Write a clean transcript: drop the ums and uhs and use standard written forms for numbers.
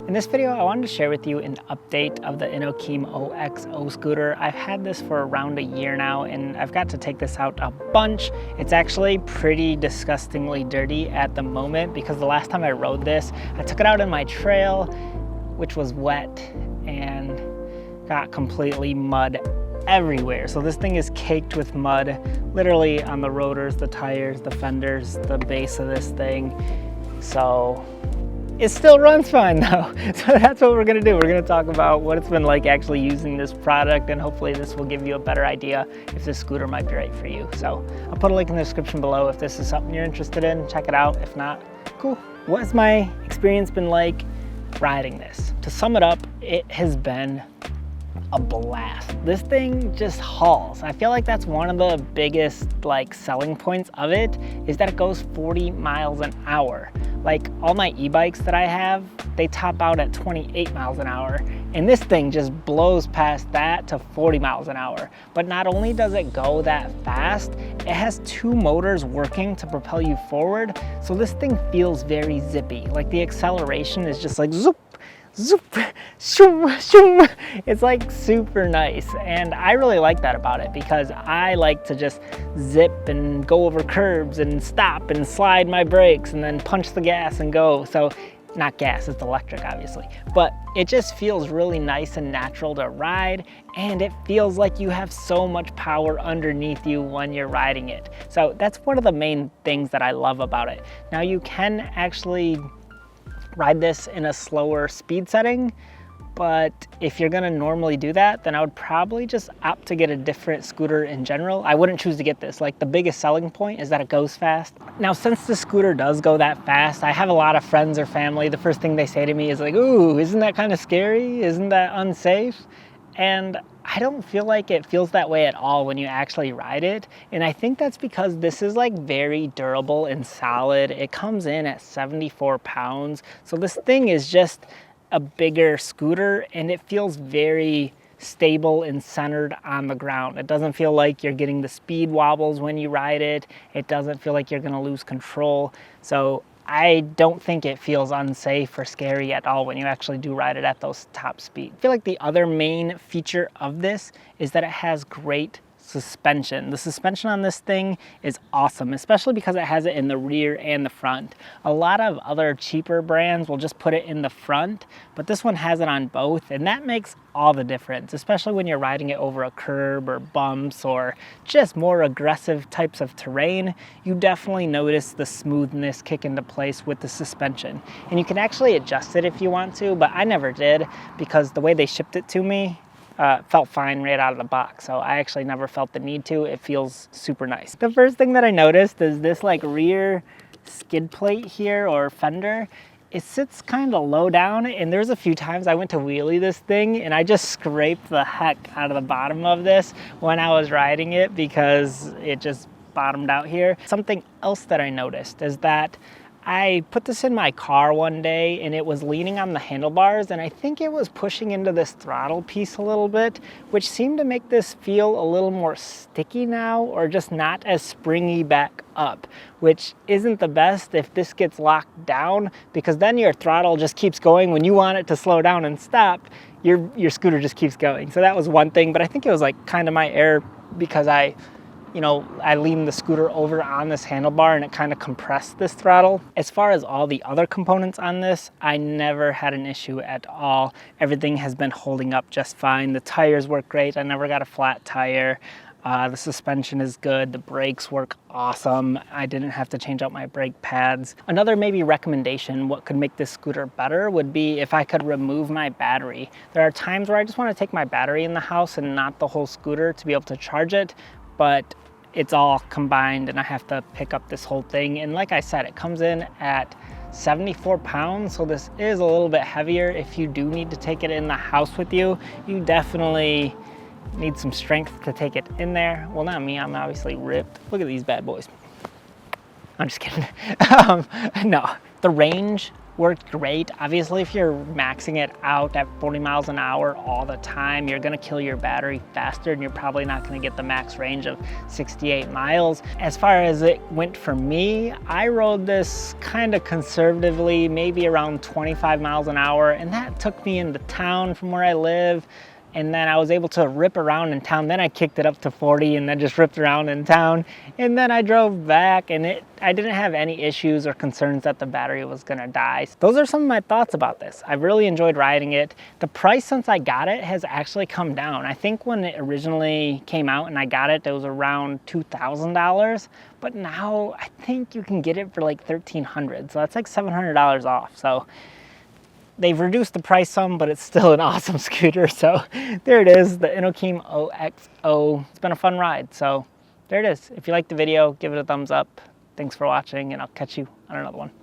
In this video, I wanted to share with you an update of the Inokim OXO scooter. I've had this for around a year now, and I've got to take this out a bunch. It's actually pretty disgustingly dirty at the moment because the last time I rode this, I took it out in my trail, which was wet and got completely mud everywhere. So this thing is caked with mud, literally on the rotors, the tires, the fenders, the base of this thing. So it still runs fine though. So that's what we're gonna do. We're gonna talk about what it's been like actually using this product, and hopefully this will give you a better idea if this scooter might be right for you. So I'll put a link in the description below if this is something you're interested in. Check it out. If not, cool. What has my experience been like riding this? To sum it up, it has been a blast. This thing just hauls. I feel like that's one of the biggest selling points of it, is that it goes 40 miles an hour. Like all my e-bikes that I have, they top out at 28 miles an hour, and this thing just blows past that to 40 miles an hour. But not only does it go that fast, it has two motors working to propel you forward, so this thing feels very zippy. Like the acceleration is just like zoop, zoop, shoom, shoom. It's like super nice, and I really like that about it because I like to just zip and go over curbs and stop and slide my brakes and then punch the gas and go. So not gas, it's electric obviously, but it just feels really nice and natural to ride, and it feels like you have so much power underneath you when you're riding it. So that's one of the main things that I love about it. Now you can actually ride this in a slower speed setting, but if you're gonna normally do that, then I would probably just opt to get a different scooter in general. I wouldn't choose to get this. Like, the biggest selling point is that it goes fast. Now, since the scooter does go that fast, I have a lot of friends or family, the first thing they say to me is like, ooh, isn't that kind of scary? Isn't that unsafe? And I don't feel like it feels that way at all when you actually ride it. And I think that's because this is like very durable and solid. It comes in at 74 pounds. So this thing is just a bigger scooter, and it feels very stable and centered on the ground. It doesn't feel like you're getting the speed wobbles when you ride it. It doesn't feel like you're gonna lose control. So I don't think it feels unsafe or scary at all when you actually do ride it at those top speeds. I feel like the other main feature of this is that it has great suspension. The suspension on this thing is awesome, especially because it has it in the rear and the front. A lot of other cheaper brands will just put it in the front, but this one has it on both, and that makes all the difference, especially when you're riding it over a curb or bumps or just more aggressive types of terrain. You definitely notice the smoothness kick into place with the suspension. And you can actually adjust it if you want to, but I never did because the way they shipped it to me, felt fine right out of the box. So I actually never felt the need to. It feels super nice. The first thing that I noticed is this rear skid plate here, or fender. It sits kind of low down, and there's a few times I went to wheelie this thing and I just scraped the heck out of the bottom of this when I was riding it because it just bottomed out here. Something else that I noticed is that I put this in my car one day and it was leaning on the handlebars, and I think it was pushing into this throttle piece a little bit, which seemed to make this feel a little more sticky now, or just not as springy back up, which isn't the best if this gets locked down, because then your throttle just keeps going. When you want it to slow down and stop, your scooter just keeps going. So that was one thing, but I think it was kind of my error because I leaned the scooter over on this handlebar and it kind of compressed this throttle. As far as all the other components on this, I never had an issue at all. Everything has been holding up just fine. The tires work great. I never got a flat tire. The suspension is good. The brakes work awesome. I didn't have to change out my brake pads. Another maybe recommendation, what could make this scooter better, would be if I could remove my battery. There are times where I just want to take my battery in the house and not the whole scooter to be able to charge it, but it's all combined and I have to pick up this whole thing. And like I said, it comes in at 74 pounds, so this is a little bit heavier. If you do need to take it in the house with you, you definitely need some strength to take it in there. Well, not me, I'm obviously ripped. Look at these bad boys. I'm just kidding. No, the range worked great. Obviously, if you're maxing it out at 40 miles an hour all the time, you're gonna kill your battery faster and you're probably not gonna get the max range of 68 miles. As far as it went for me, I rode this kind of conservatively, maybe around 25 miles an hour, and that took me into town from where I live. And then I was able to rip around in town. Then I kicked it up to 40 and then just ripped around in town. And then I drove back and I didn't have any issues or concerns that the battery was gonna die. Those are some of my thoughts about this. I've really enjoyed riding it. The price since I got it has actually come down. I think when it originally came out and I got it, it was around $2,000. But now I think you can get it for like $1,300. So that's like $700 off. So they've reduced the price some, but it's still an awesome scooter. So there it is, the Inokim OXO. It's been a fun ride. So there it is. If you liked the video, give it a thumbs up. Thanks for watching, and I'll catch you on another one.